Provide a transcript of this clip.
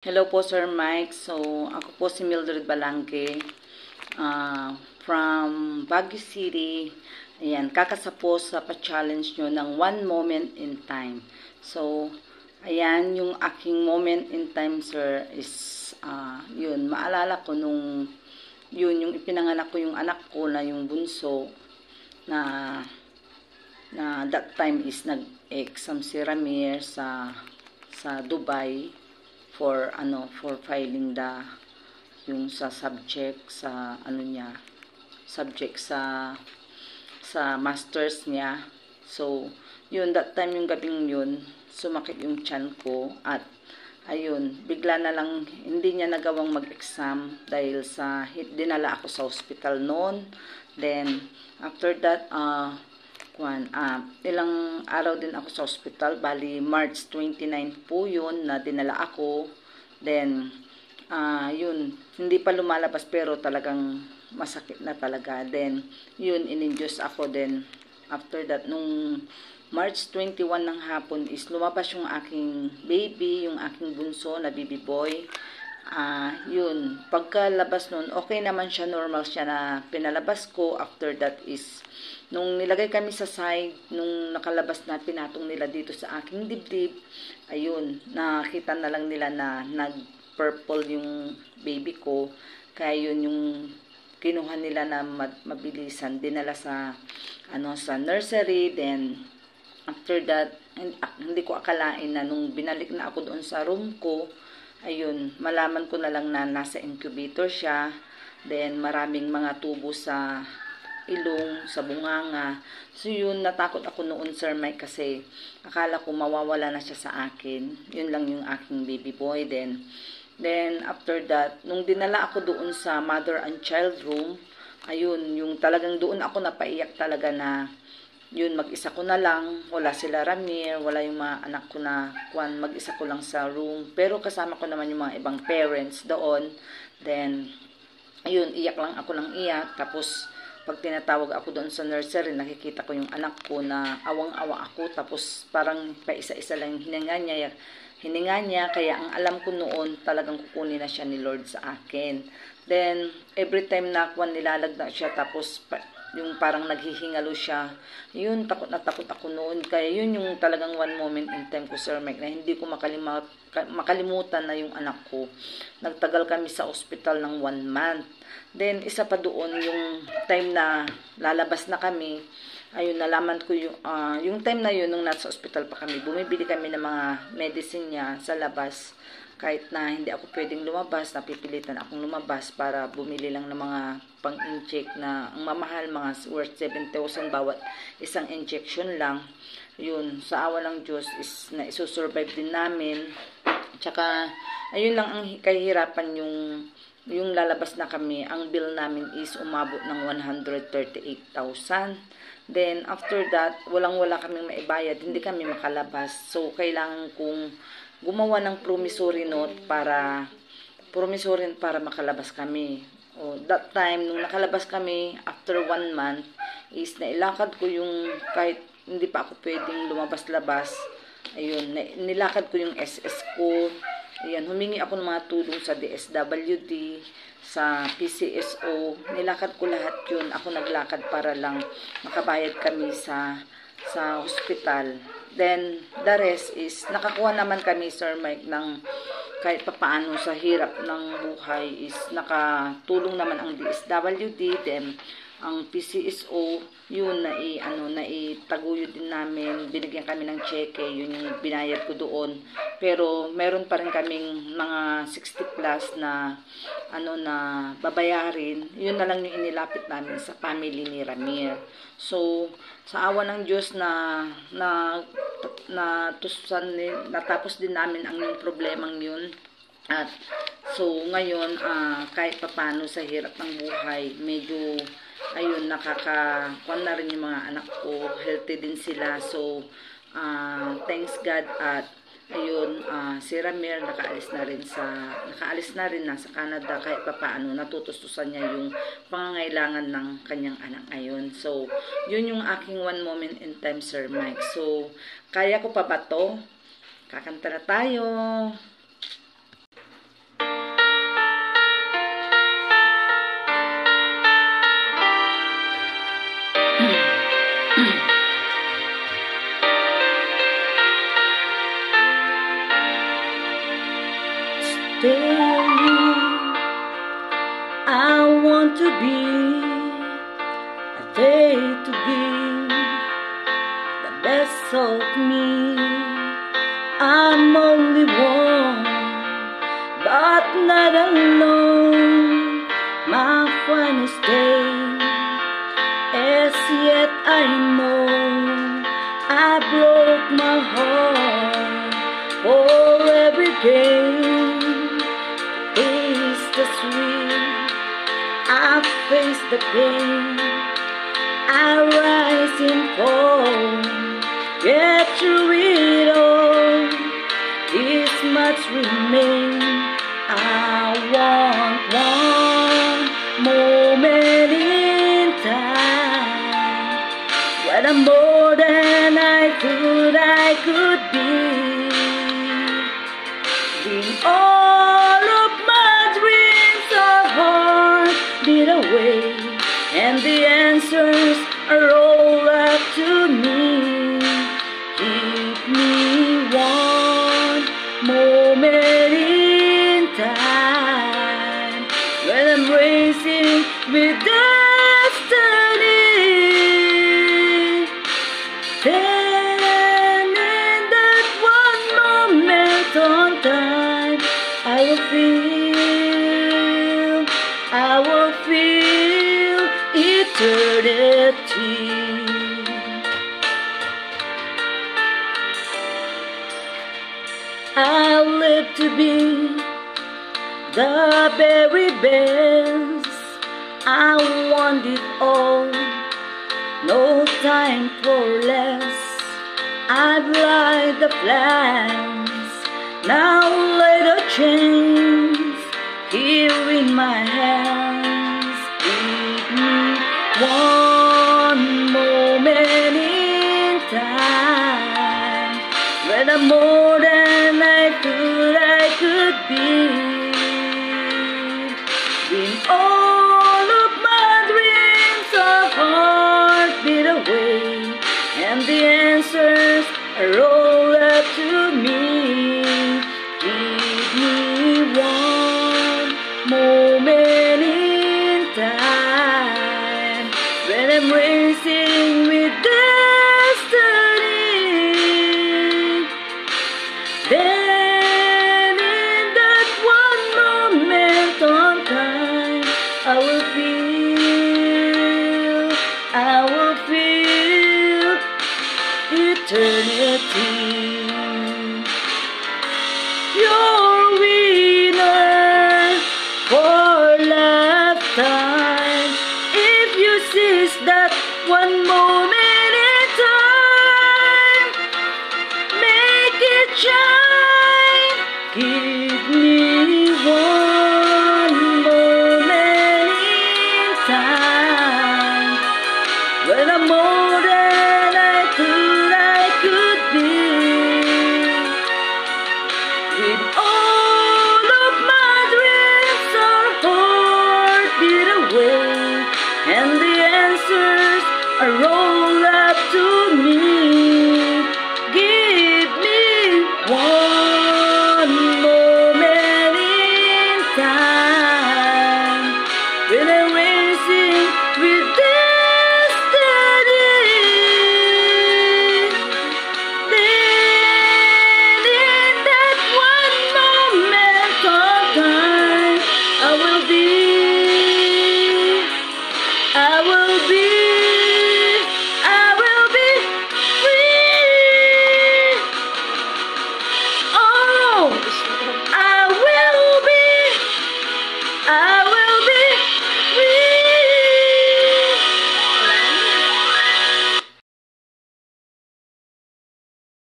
Hello po, Sir Mike. So, ako po si Mildred Balangke from Baguio City. Ayan, kakasapos sa pa-challenge nyo ng one moment in time. So, ayan, yung aking moment in time, sir, is, yun, maalala ko nung, yun, yung ipinanganak ko yung anak ko na yung bunso, na that time is nag-exam si Ramir sa Dubai for filing yung sa subject sa subject sa masters niya. So yun, that time yung gabing yun sumakit yung tiyan ko at ayun, bigla na lang hindi niya nagawang mag-exam dahil sa dinala ako sa hospital noon. Then after that ilang araw din ako sa hospital, bali March 29 po yun na dinala ako. Then yun, hindi pa lumalabas pero talagang masakit na talaga. Then yun, in-induce ako. Then after that, nung March 21 ng hapon is lumabas yung aking baby, yung aking bunso na baby boy. Yun, pagkalabas nun, okay naman siya, normal siya na pinalabas ko. After that is, nung nilagay kami sa side, nung nakalabas na, pinatong nila dito sa aking dibdib, ayun, nakita na lang nila na nag-purple yung baby ko. Kaya yun yung kinuha nila na mabilisan, dinala sa sa nursery. Then after that, hindi ko akalain na nung binalik na ako doon sa room ko, ayun, malaman ko na lang na nasa incubator siya. Then maraming mga tubo sa ilong, sa bunganga. So yun, natakot ako noon, Sir Mike, kasi akala ko mawawala na siya sa akin. Yun lang yung aking baby boy. Then after that, nung dinala ako doon sa mother and child room, ayun, yung talagang doon ako napaiyak talaga na yun, mag-isa ko na lang, wala sila Ramir, wala yung mga anak ko na mag-isa ko lang sa room, pero kasama ko naman yung mga ibang parents doon. Then ayun, iyak lang ako ng iyak. Tapos pag tinatawag ako doon sa nursery, nakikita ko yung anak ko na awang-awa ako. Tapos parang paisa-isa lang yung hininga niya. Kaya ang alam ko noon, talagang kukunin na siya ni Lord sa akin. Then every time na nilalagdag siya, tapos yung parang naghihingalo siya, yun, takot na takot ako noon. Kaya yun yung talagang one moment in time ko, Sir Mike, na hindi ko makalimutan na yung anak ko. Nagtagal kami sa ospital ng 1 month. Then isa pa doon, yung time na lalabas na kami, ayun, nalaman ko yung time na yun, nung nasa ospital pa kami, bumibili kami ng mga medicine niya sa labas. Kahit na hindi ako pwedeng lumabas, napipilitan akong lumabas para bumili lang ng mga pang-inject na ang mamahal, mga worth 7,000 bawat isang injection lang. Yun, sa awa ng Diyos is na isusurvive din namin. Tsaka ayun lang ang kahirapan, yung lalabas na kami, ang bill namin is umabot ng 138,000. Then after that, walang-wala kaming maibayad, hindi kami makalabas. So kailangan kong gumawa ng promissory note para makalabas kami. That time, nung nakalabas kami, after 1 month, is nailakad ko yung, kahit hindi pa ako pwedeng lumabas-labas, ayun, nilakad ko yung SS ko. Ayan, humingi ako ng mga tulong sa DSWD, sa PCSO, nilakad ko lahat yun. Ako naglakad para lang makabayad kami sa hospital. Then the rest is nakakuha naman kami, Sir Mike, ng kahit papaano sa hirap ng buhay is nakatulong naman ang DSWD. Then ang PCSO, yun, naitaguyod din namin, binigyan kami ng cheque, yun yung binayad ko doon. Pero meron pa rin kaming mga 60 plus na na babayarin. Yun na lang yung inilapit namin sa family ni Ramir. So sa awa ng Diyos natapos din namin ang yung problemang yun. At so ngayon, kahit papano sa hirap ng buhay, medyo ayun, nakakakuan na rin yung mga anak ko, healthy din sila. So thanks God. At ayun, si Ramir nakaalis na rin nasa Canada. Kahit papaano natutustusan niya yung pangangailangan ng kanyang anak ngayon. So yun yung aking one moment in time, Sir Mike. So kaya ko pa ba to? Kakanta na tayo. daily. I want to be a day to give the best of me. I'm only one, but not alone. My finest day, as yet I know I broke my heart for every game. Taste the sweet, I face the pain. I rise and fall, get through it all. This much remains. I want one moment in time when I'm more than I could be. When all of my dreams are hard beat away, and the answers are all up to me. Give me one moment in time when I'm racing with destiny. Then in that one moment on time, I will feel eternity. I live to be the very best. I want it all, no time for less. I've lied the plans, now lay the chains here in my hands. Give me one moment in time when I'm more than I could be. When all of my dreams are hard beat away, and the answers are all up to me. Give me one moment in time when I'm racing with destiny. Then in that one moment on time, I will feel eternity. You're a winner for lifetime if you seize that one moment in time. Make it shine. Give me one moment in time when I'm more than I could be. With all of my dreams are hard beat away, and the answers are all up to me. Give me one moment in time when I'm racing with destiny. Then in that one moment of time, I will be